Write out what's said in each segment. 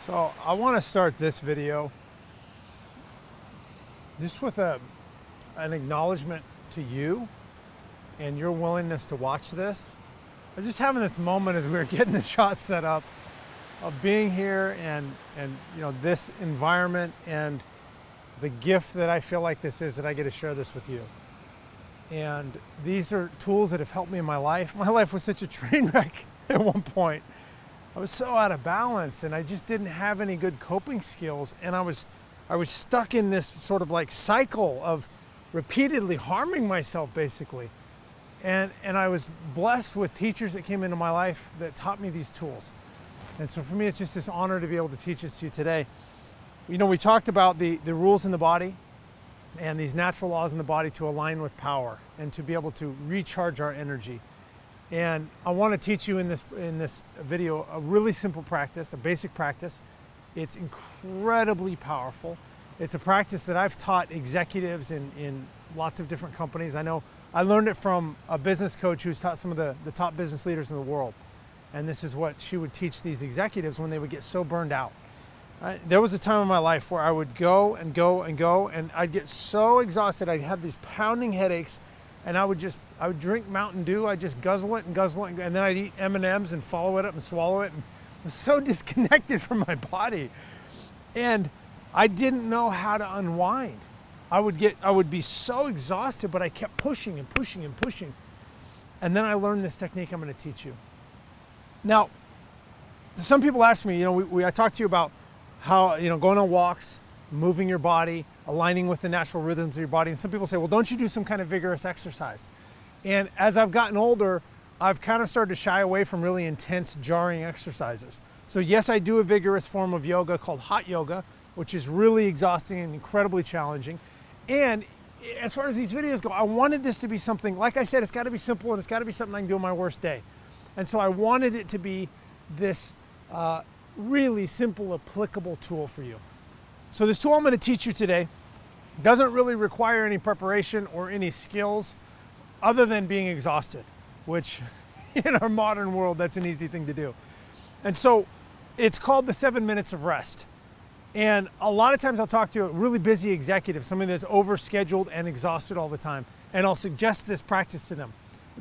So I want to start this video just with an acknowledgement to you and your willingness to watch this. I was just having this moment as we were getting the shot set up of being here and this environment and the gift that I feel like this is, that I get to share this with you. And these are tools that have helped me in my life. My life was such a train wreck at one point. I was so out of balance and I just didn't have any good coping skills, and I was stuck in this sort of like cycle of repeatedly harming myself basically. And I was blessed with teachers that came into my life that taught me these tools. And so for me, it's just this honor to be able to teach this to you today. You know, we talked about the rules in the body and these natural laws in the body to align with power and to be able to recharge our energy. And I want to teach you in this video a really simple practice, a basic practice. It's incredibly powerful. It's a practice that I've taught executives in lots of different companies. I know I learned it from a business coach who's taught some of the top business leaders in the world. And this is what she would teach these executives when they would get so burned out. There was a time in my life where I would go and go and go, and I'd get so exhausted. I'd have these pounding headaches, and I would drink Mountain Dew. I'd just guzzle it, and then I'd eat M&Ms and follow it up and swallow it. And I was so disconnected from my body. And I didn't know how to unwind. I would be so exhausted, but I kept pushing and pushing and pushing. And then I learned this technique I'm going to teach you. Now, some people ask me, I talked to you about how, going on walks, moving your body, aligning with the natural rhythms of your body. And some people say, well, don't you do some kind of vigorous exercise? And as I've gotten older, I've kind of started to shy away from really intense, jarring exercises. So yes, I do a vigorous form of yoga called hot yoga, which is really exhausting and incredibly challenging. And as far as these videos go, I wanted this to be something, like I said, it's got to be simple and it's got to be something I can do on my worst day. And so I wanted it to be this really simple, applicable tool for you. So this tool I'm going to teach you today doesn't really require any preparation or any skills other than being exhausted, which in our modern world, that's an easy thing to do. And so it's called the 7 minutes of rest. And a lot of times I'll talk to a really busy executive, somebody that's overscheduled and exhausted all the time, and I'll suggest this practice to them.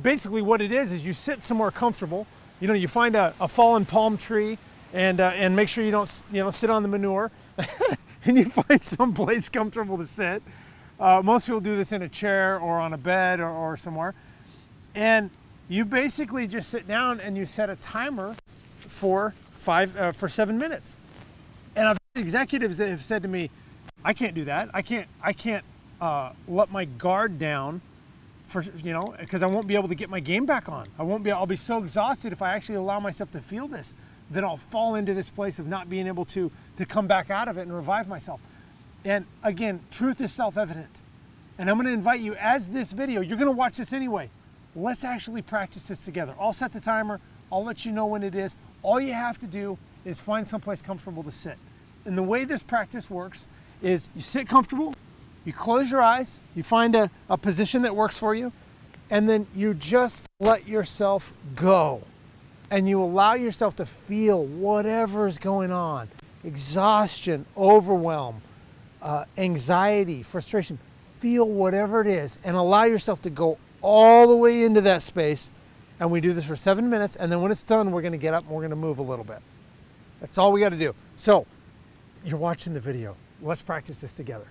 Basically what it is you sit somewhere comfortable. You find a fallen palm tree and make sure you don't sit on the manure and you find some place comfortable to sit. Most people do this in a chair or on a bed or somewhere. And you basically just sit down and you set a timer for 7 minutes. And I've had executives that have said to me, I can't do that. I can't let my guard down because I won't be able to get my game back on. I'll be so exhausted if I actually allow myself to feel this, then I'll fall into this place of not being able to come back out of it and revive myself. And again, truth is self-evident. And I'm going to invite you, as this video, you're going to watch this anyway. Let's actually practice this together. I'll set the timer. I'll let you know when it is. All you have to do is find someplace comfortable to sit. And the way this practice works is you sit comfortable, you close your eyes, you find a position that works for you, and then you just let yourself go. And you allow yourself to feel whatever is going on. Exhaustion, overwhelm, anxiety, frustration. Feel whatever it is and allow yourself to go all the way into that space. And we do this for 7 minutes, and then when it's done, we're going to get up and we're going to move a little bit. That's all we got to do. So you're watching the video. Let's practice this together.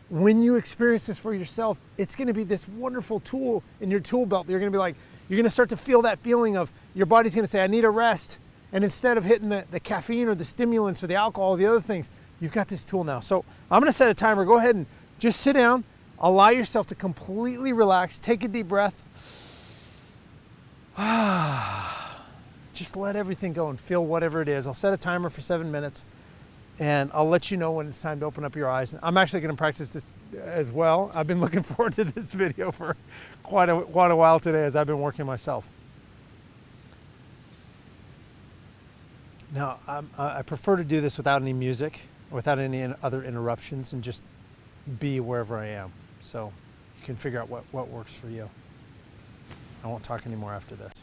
When you experience this for yourself, it's going to be this wonderful tool in your tool belt. You're going to be like, you're going to start to feel that feeling of your body's going to say, I need a rest. And instead of hitting the caffeine or the stimulants or the alcohol or the other things, you've got this tool now. So I'm going to set a timer. Go ahead and just sit down. Allow yourself to completely relax. Take a deep breath. Just let everything go and feel whatever it is. I'll set a timer for 7 minutes. And I'll let you know when it's time to open up your eyes. I'm actually going to practice this as well. I've been looking forward to this video for quite a while today as I've been working myself. Now, I prefer to do this without any music, without any other interruptions, and just be wherever I am. So you can figure out what works for you. I won't talk anymore after this.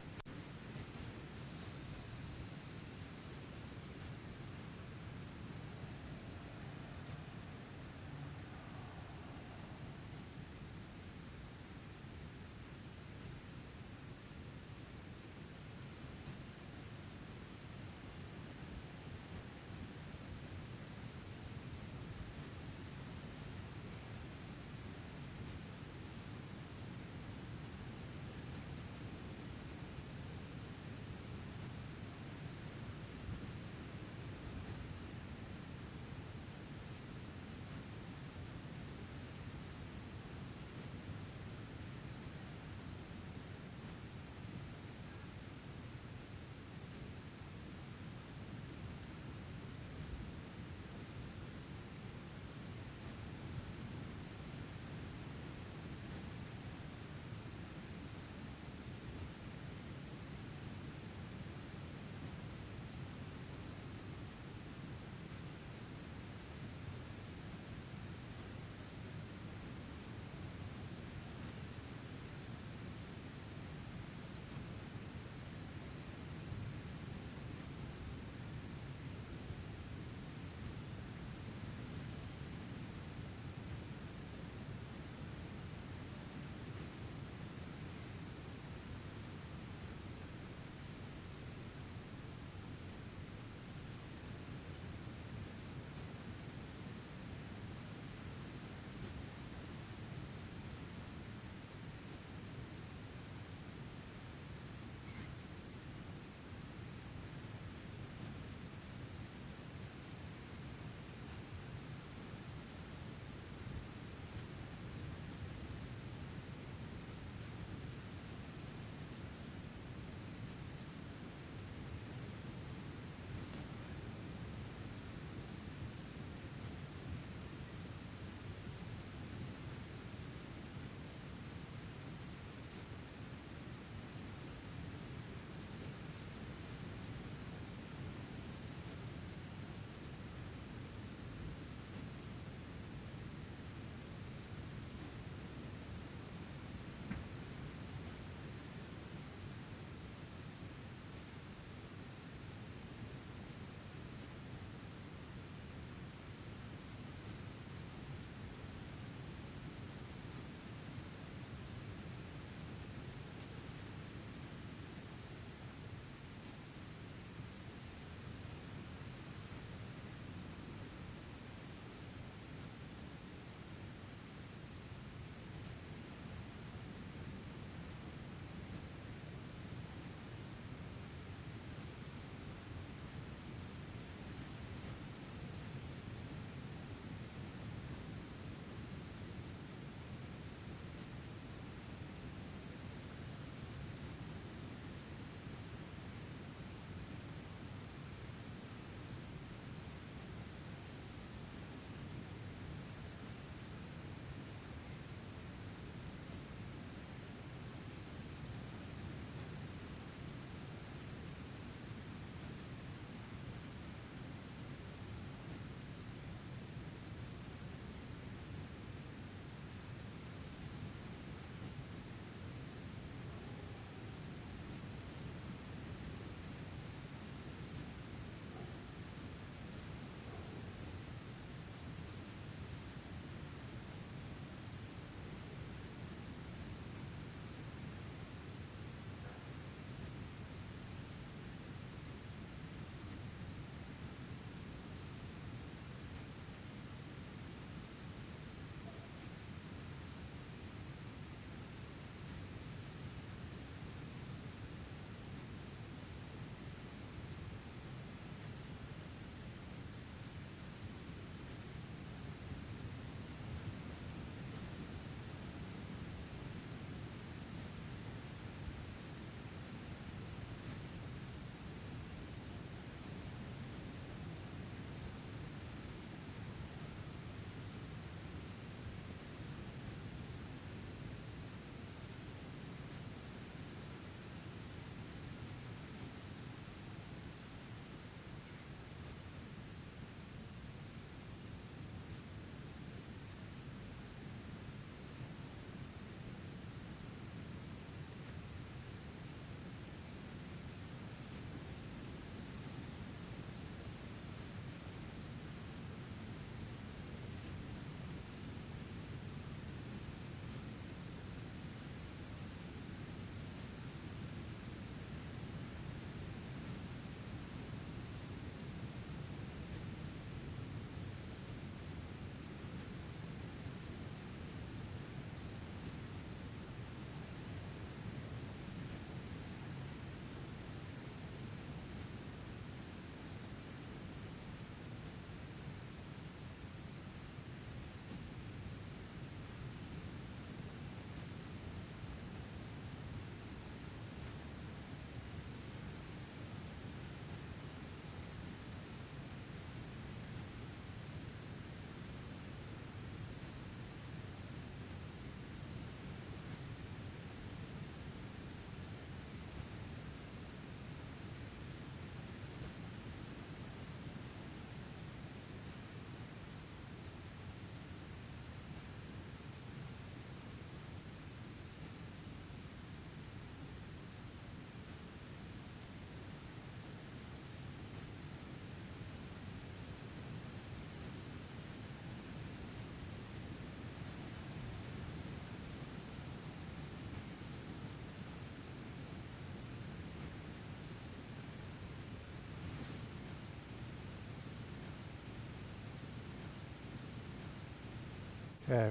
Okay,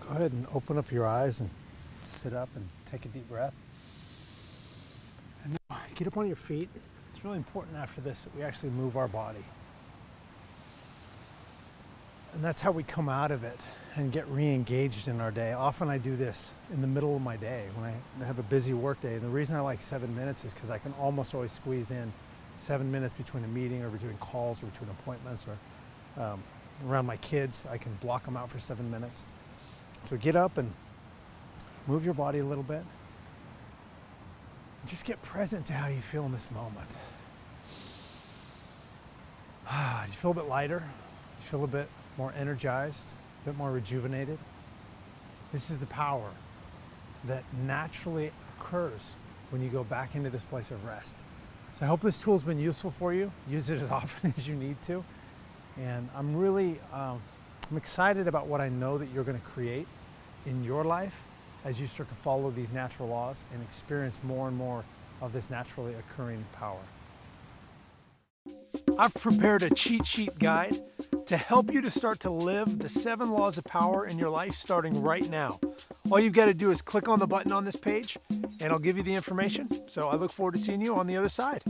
go ahead and open up your eyes and sit up and take a deep breath. And now get up on your feet. It's really important after this that we actually move our body. And that's how we come out of it and get re-engaged in our day. Often I do this in the middle of my day when I have a busy work day. And the reason I like 7 minutes is because I can almost always squeeze in 7 minutes between a meeting or between calls or between appointments or around my kids. I can block them out for 7 minutes. So get up and move your body a little bit. Just get present to how you feel in this moment. Do you feel a bit lighter? Do you feel a bit more energized, a bit more rejuvenated? This is the power that naturally occurs when you go back into this place of rest. So I hope this tool's been useful for you. Use it as often as you need to. And I'm really, I'm excited about what I know that you're going to create in your life as you start to follow these natural laws and experience more and more of this naturally occurring power. I've prepared a cheat sheet guide to help you to start to live the 7 laws of power in your life starting right now. All you've got to do is click on the button on this page and I'll give you the information. So I look forward to seeing you on the other side.